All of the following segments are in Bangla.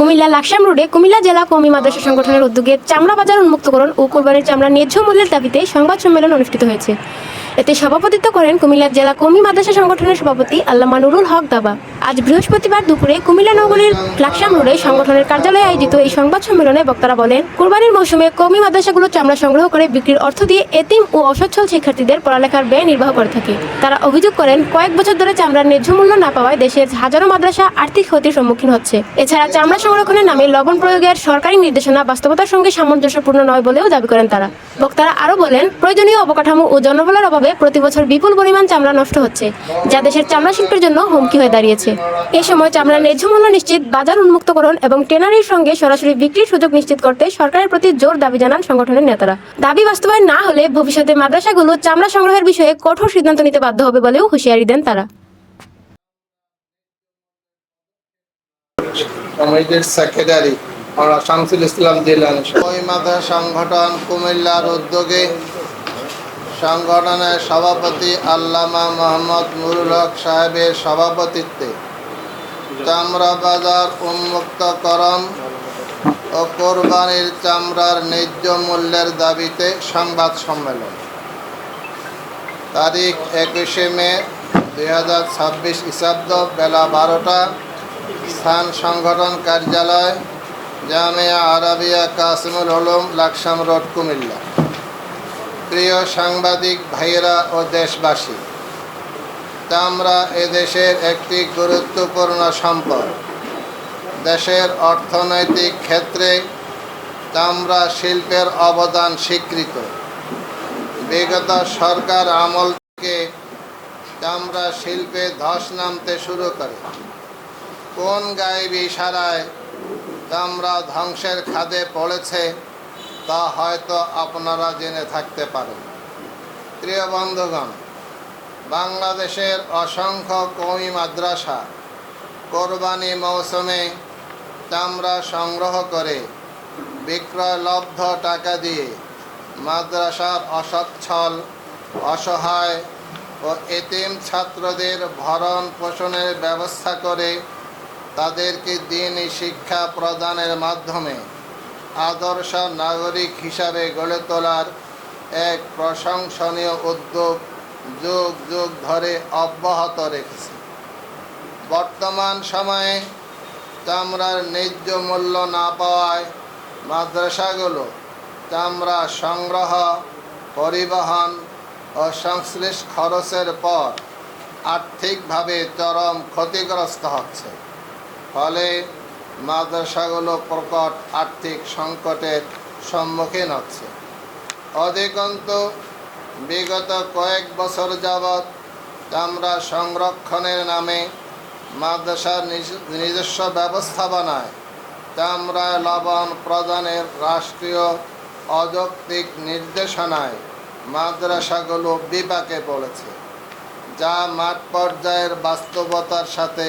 কুমিল্লা লাকসাম রোডে কুমিল্লা জেলা কওমি মাদ্রাসা সংগঠনের উদ্যোগে চামড়া বাজার উন্মুক্তকরণ ও কোরবানির চামড়া ন্যায্য মূল্যের দাবিতে সংবাদ সম্মেলন অনুষ্ঠিত হয়েছে। এতে সভাপতিত্ব করেন কুমিল্লা জেলা কওমি মাদ্রাসা সংগঠনের সভাপতি আল্লামা নুরুল হক দাবা। আজ বৃহস্পতিবার দুপুরে কুমিল্লা নগরীর লাকসাম রোডে সংগঠনের কার্যালয়ে আয়োজিত এই সংবাদ সম্মেলনে বক্তারা বলেন, কোরবানির মৌসুমে কওমি মাদ্রাসাগুলো চামড়া সংগ্রহ করে বিক্রির অর্থ দিয়ে এতিম ও অসচ্ছল শিক্ষার্থীদের পড়ালেখার ব্যয় নির্বাহ করে থাকে। তারা অভিযোগ করেন, কয়েক বছর ধরে চামড়ার ন্যায্য মূল্য না পাওয়ায় দেশের হাজারো মাদ্রাসা আর্থিক ক্ষতির সম্মুখীন হচ্ছে। এছাড়া চামড়া সংরক্ষণের নামে লবণ প্রয়োগের সরকারি নির্দেশনা বাস্তবতার সঙ্গে সামঞ্জস্যপূর্ণ নয় বলেও দাবি করেন তারা। বক্তারা আরও বলেন, প্রয়োজনীয় অবকাঠামো ও জনবলের অভাবে প্রতি বছর বিপুল পরিমাণ চামড়া নষ্ট হচ্ছে, যা দেশের চামড়া শিল্পের জন্য হুমকি হয়ে দাঁড়িয়েছে। এ সময় চামড়ার ন্যায্য মূল্য নিশ্চিত, বাজার উন্মুক্তকরণ এবং ট্যানারির সঙ্গে সরাসরি বিক্রির সুযোগ নিশ্চিত করতে সরকারের প্রতি জোর দাবি জানান সংগঠনের নেতারা। দাবি বাস্তবায়ন না হলে ভবিষ্যতে মাদ্রাসাগুলো চামড়া সংগ্রহের বিষয়ে কঠোর সিদ্ধান্ত নিতে বাধ্য হবে বলেও হুঁশিয়ারি দেন তারা। সেক্রেটারি শামসুল ইসলাম জিলানী কওমি মাদ্রাসা সংগঠন কুমিল্লার উদ্যোগে সংগঠনের সভাপতি আল্লামা মোহাম্মদ নুরুল হক সাহেবের সভাপতিত্বে চামড়া বাজার উন্মুক্তকরণ ও কোরবানির চামড়ার ন্যায্য মূল্যের দাবিতে সংবাদ সম্মেলন। তারিখ 21 মে 2026 খ্রিস্টাব্দ বেলা 12টা, স্থান সংগঠন কার্যালয়, জামিয়া আরাবিয়া কাসিমুল উলুম, লাকসাম রোড, কুমিল্লা। প্রিয় সাংবাদিক ভাইয়েরা ও দেশবাসী, চামড়া এদেশের একটি গুরুত্বপূর্ণ সম্পদ। দেশের অর্থনৈতিক ক্ষেত্রে চামড়া শিল্পের অবদান স্বীকৃত। বিগত সরকার আমল থেকে চামড়া শিল্পে ধস নামতে শুরু করে। কোন গায়েবী ইশারায় চামড়া ধ্বংসের খাদে পড়েছে তা হয়তো আপনারা জেনে থাকতে পারেন। প্রিয় বন্ধুগণ, বাংলাদেশের অসংখ্য কওমি মাদ্রাসা কোরবানি মৌসুমে চামড়া সংগ্রহ করে বিক্রয়লব্ধ টাকা দিয়ে মাদ্রাসার অসচ্ছল, অসহায় ও এতিম ছাত্রদের ভরণ পোষণের ব্যবস্থা করে তাদেরকে দিনী শিক্ষা প্রদানের মাধ্যমে আদর্শ নাগরিক হিসাবে গড়ে তোলার এক প্রশংসনীয় উদ্যোগ যুগ যুগ ধরে অব্যাহত রেখেছে। বর্তমান সময়ে চামড়ার ন্যায্য মূল্য না পাওয়ায় মাদ্রাসাগুলো চামড়া সংগ্রহ, পরিবহন ও সংশ্লিষ্ট খরচের পর আর্থিকভাবে চরম ক্ষতিগ্রস্ত হচ্ছে। ফলে মাদ্রাসাগুলো প্রকট আর্থিক সংকটের সম্মুখীন হচ্ছে। অধিকন্তু বিগত কয়েক বছর যাবৎ চামড়া সংরক্ষণের নামে মাদ্রাসার নিজস্ব ব্যবস্থাপনায় চামড়ায় লবণ প্রদানের রাষ্ট্রীয় অযৌক্তিক নির্দেশনায় মাদ্রাসাগুলো বিপাকে পড়েছে, যা মাঠ পর্যায়ের বাস্তবতার সাথে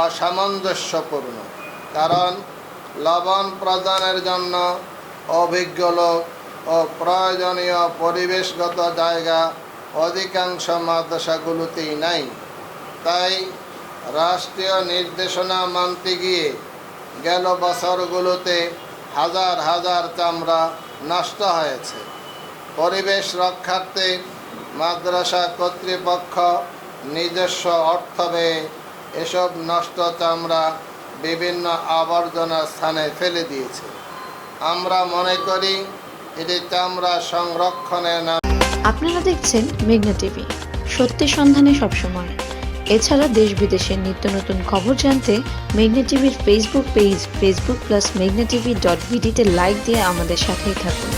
অসামঞ্জস্যপূর্ণ। কারণ লবণ প্রদানের জন্য অভিজ্ঞ লোক ও প্রয়োজনীয় পরিবেশগত জায়গা অধিকাংশ মাদ্রাসাগুলোতেই নাই। তাই রাষ্ট্রীয় নির্দেশনা মানতে গিয়ে গেল বছরগুলোতে হাজার হাজার চামড়া নষ্ট হয়েছে। পরিবেশ রক্ষার্থে মাদ্রাসা কর্তৃপক্ষ নিজস্ব অর্থ ব্যয়ে এসব নষ্ট চামড়া বিভিন্ন আবর্জনার স্থানে ফেলে দিয়েছে। আমরা মনে করি এটি চামড়া সংরক্ষণের নাম। আপনারা দেখছেন মেঘনা টিভি, সত্যের সন্ধানে সবসময়। এছাড়া দেশ বিদেশের নিত্য নতুন খবর জানতে মেঘনা টিভির ফেসবুক পেজ facebook+meghna tv.vd তে লাইক দিয়ে আমাদের সাথেই থাকুন।